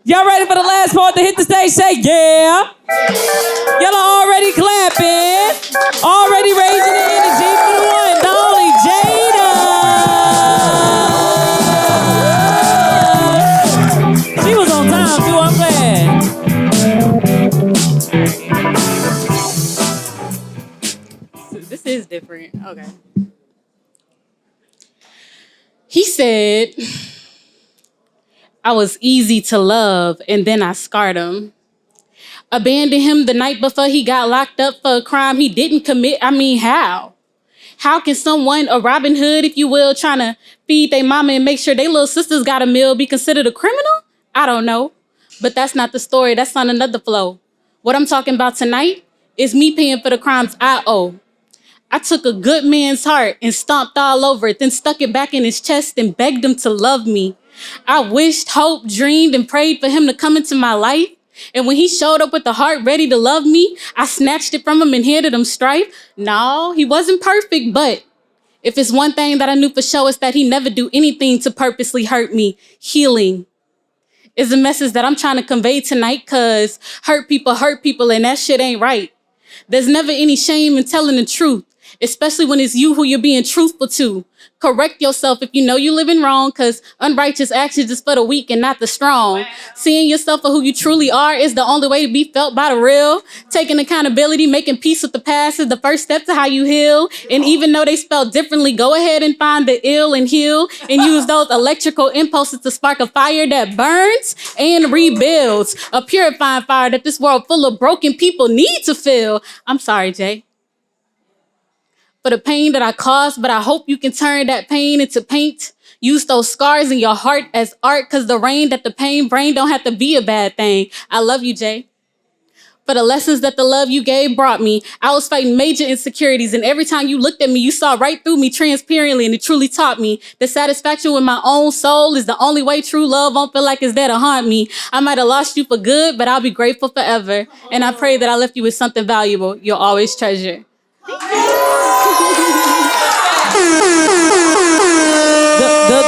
Y'all ready for the last part to hit the stage? Say yeah. Y'all are already clapping. Already raising the energy for the one, the only Jayda. She was on time too, I'm glad. This is different. Okay. He said, I was easy to love and then I scarred him. Abandoned him the night before he got locked up for a crime he didn't commit. I mean, how? How can someone, a Robin Hood, if you will, trying to feed their mama and make sure their little sisters got a meal be considered a criminal? I don't know. But that's not the story. That's on another flow. What I'm talking about tonight is me paying for the crimes I owe. I took a good man's heart and stomped all over it, then stuck it back in his chest and begged him to love me. I wished, hoped, dreamed, and prayed for him to come into my life. And when he showed up with the heart ready to love me, I snatched it from him and handed him strife. No, he wasn't perfect, but if it's one thing that I knew for sure, it's that he never do anything to purposely hurt me. Healing is a message that I'm trying to convey tonight, because hurt people, and that shit ain't right. There's never any shame in telling the truth, especially when it's you who you're being truthful to. Correct yourself if you know you're living wrong, because unrighteous actions is for the weak and not the strong. Seeing yourself for who you truly are is the only way to be felt by the real. Taking accountability, making peace with the past is the first step to how you heal. And even though they spell differently, go ahead and find the ill and heal and use those electrical impulses to spark a fire that burns and rebuilds. A purifying fire that this world full of broken people need to feel. I'm sorry, Jay, for the pain that I caused, but I hope you can turn that pain into paint. Use those scars in your heart as art, because the rain that the pain brain don't have to be a bad thing. I love you, Jay. For the lessons that the love you gave brought me. I was fighting major insecurities, and every time you looked at me, you saw right through me transparently, and it truly taught me the satisfaction with my own soul is the only way true love won't feel like it's there to haunt me. I might have lost you for good, but I'll be grateful forever. And I pray that I left you with something valuable you'll always treasure.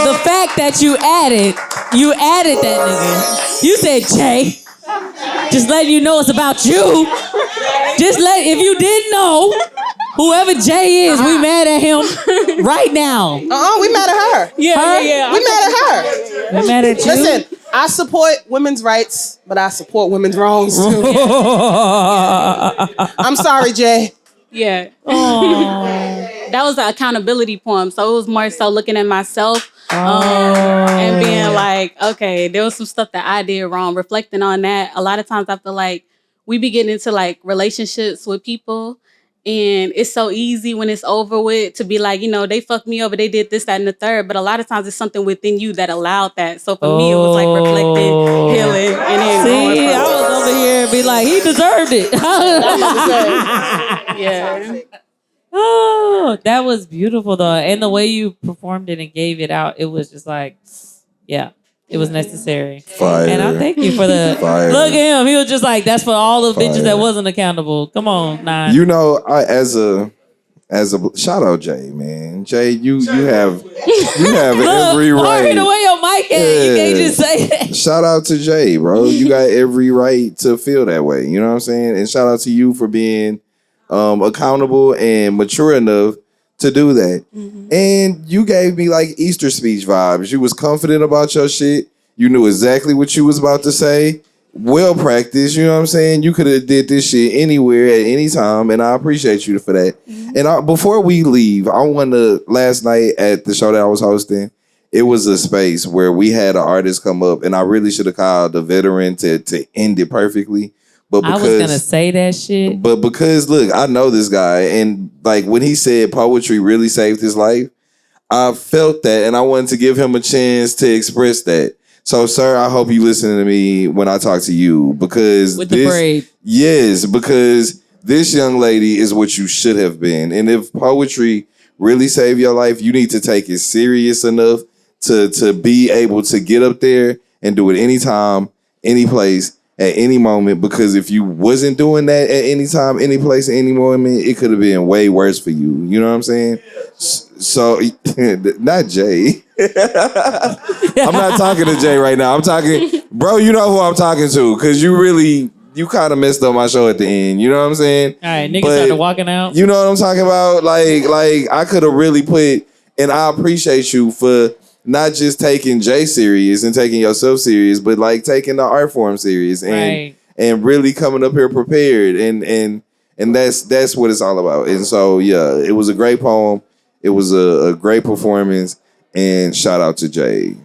The fact that you added that nigga. You said Jay. Just letting you know it's about you. If you didn't know, whoever Jay is, we mad at him right now. We mad at her. Yeah. We mad at her. We mad at you. Listen, I support women's rights, but I support women's wrongs too. I'm sorry, Jay. Yeah. That was an accountability poem. So it was more so looking at myself and being like, okay, there was some stuff that I did wrong. Reflecting on that, a lot of times I feel like we be getting into like relationships with people, and it's so easy when it's over with to be like, they fucked me over, they did this, that, and the third. But a lot of times it's something within you that allowed that. So for me, it was like reflecting, healing, and then see, I was over here and be like, he deserved it. Yeah. Oh, that was beautiful though. And the way you performed it and gave it out, it was just like, yeah, it was necessary. Fire. And I thank you for the Fire. Look at him. He was just like, that's for all the bitches that wasn't accountable. Come on, Nine. As a shout out Jay, man. Jay, you have every right. The way your mic is, you can't just say that. Shout out to Jay, bro. You got every right to feel that way. You know what I'm saying? And shout out to you for being accountable and mature enough to do that. Mm-hmm. And you gave me like Easter speech vibes. You was confident about your shit. You knew exactly what you was about to say. Well practiced, you know what I'm saying? You could have did this shit anywhere at any time, and I appreciate you for that. Mm-hmm. And before we leave, I want to, last night at the show that I was hosting, it was a space where we had an artist come up, and I really should have called the veteran to end it perfectly. But because, I was going to say that shit. But because, look, I know this guy, and like when he said poetry really saved his life, I felt that, and I wanted to give him a chance to express that. So, sir, I hope you listen to me when I talk to you, because with the braid. Yes, because this young lady is what you should have been. And if poetry really saved your life, you need to take it serious enough to be able to get up there and do it anytime, any place, at any moment. Because if you wasn't doing that at any time, any place, any moment, it could have been way worse for you. You know what I'm saying? So, not Jay. I'm not talking to Jay right now. I'm talking, bro, you know who I'm talking to, because you kind of messed up my show at the end. You know what I'm saying? All right, niggas started walking out. You know what I'm talking about? Like I could have really put, and I appreciate you for not just taking Jay serious and taking yourself serious, but like taking the art form serious and really coming up here prepared. And that's what it's all about. And so, yeah, it was a great poem. It was a great performance, and shout out to Jay.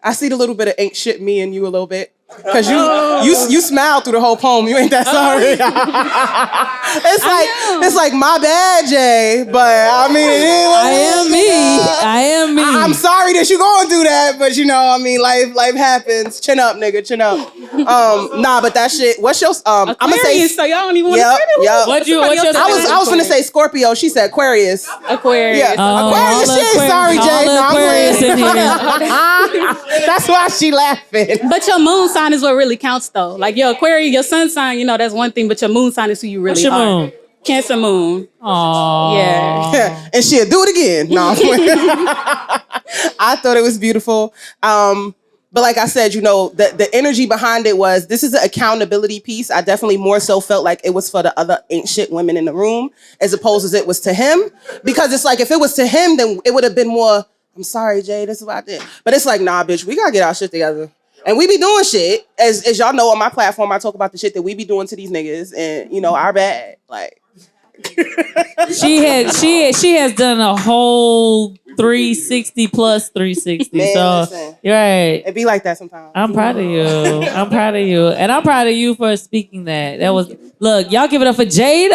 I see the little bit of ain't shit me and you a little bit. Cause you smiled through the whole poem. You ain't that sorry. it's like my bad, Jay. But I mean, it is what I am me. I'm sorry that you going through that, but you know, I mean, life happens. Chin up, nigga, chin up. Nah, but that shit. What's your I'm gonna say? So y'all don't even want to say that. What's your I was gonna say Scorpio. She said Aquarius. Aquarius. Yeah, Aquarius. She ain't sorry, Jay. No, I'm Aquarius in playing. That's why she laughing. But your moon sign is what really counts, though. Like your Aquarius, your sun sign, you know, that's one thing, but your moon sign is who you really What's your are. moon? Cancer moon. Aww. Yeah. And she'll do it again. No, I'm playing. I thought it was beautiful. But like I said, you know, the energy behind it was, this is an accountability piece. I definitely more so felt like it was for the other ain't shit women in the room, as opposed as it was to him. Because it's like, if it was to him, then it would have been more, I'm sorry, Jay, this is what I did. But it's like, nah, bitch, we gotta get our shit together. And we be doing shit. As y'all know, on my platform, I talk about the shit that we be doing to these niggas, and you know, our bad. Like, she has done a whole 360 plus 360. Man, so listen. you're right. It be like that sometimes. I'm proud of you. I'm proud of you. And I'm proud of you for speaking that. That was, look, y'all give it up for Jayda.